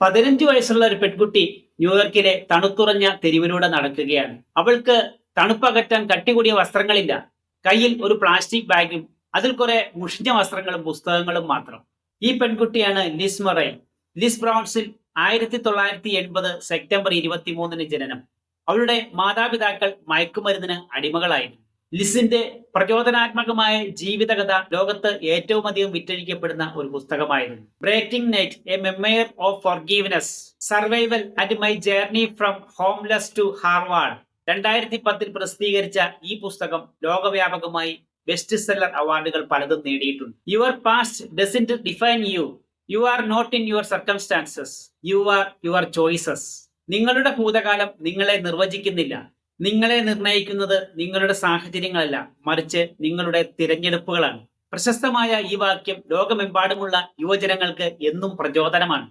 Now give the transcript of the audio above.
15 വയസ്സുള്ള ഒരു പെൺകുട്ടി ന്യൂയോർക്കിലെ തണുത്തുറഞ്ഞ തെരുവിലൂടെ നടക്കുകയാണ്. അവൾക്ക് തണുപ്പകറ്റാൻ കട്ടികൂടിയ വസ്ത്രങ്ങളില്ല. കയ്യിൽ ഒരു പ്ലാസ്റ്റിക് ബാഗും അതിൽ കുറെ മുഷിഞ്ഞ വസ്ത്രങ്ങളും പുസ്തകങ്ങളും മാത്രം. ഈ പെൺകുട്ടിയാണ് ലിസ് മൊറൈ. ലിസ് ബ്രൗൺസിൽ 1980 സെപ്റ്റംബർ 23 ജനനം. അവളുടെ മാതാപിതാക്കൾ മയക്കുമരുന്നിന് അടിമകളായിരുന്നു. ലിസിന്റെ പ്രചോദനാത്മകമായ ജീവിതകഥ ലോകത്ത് ഏറ്റവും അധികം വിറ്റഴിക്കപ്പെടുന്ന ഒരു പുസ്തകമായിരുന്നു. Breaking night, a memoir of forgiveness, survival and my journey from homeless to Harvard. 2010 പ്രസിദ്ധീകരിച്ച ഈ പുസ്തകം ലോകവ്യാപകമായി ബെസ്റ്റ് സെല്ലർ അവാർഡുകൾ പലതും നേടിയിട്ടുണ്ട്. Your past doesn't define you. You are not in your circumstances. You are your choices. നിങ്ങളുടെ ഭൂതകാലം നിങ്ങളെ നിർവചിക്കുന്നില്ല. നിങ്ങളെ നിർണയിക്കുന്നത് നിങ്ങളുടെ സാഹചര്യങ്ങളല്ല, മറിച്ച് നിങ്ങളുടെ തിരഞ്ഞെടുപ്പുകളാണ്. പ്രശസ്തമായ ഈ വാക്യം ലോകമെമ്പാടുമുള്ള യുവജനങ്ങൾക്ക് എന്നും പ്രചോദനമാണ്.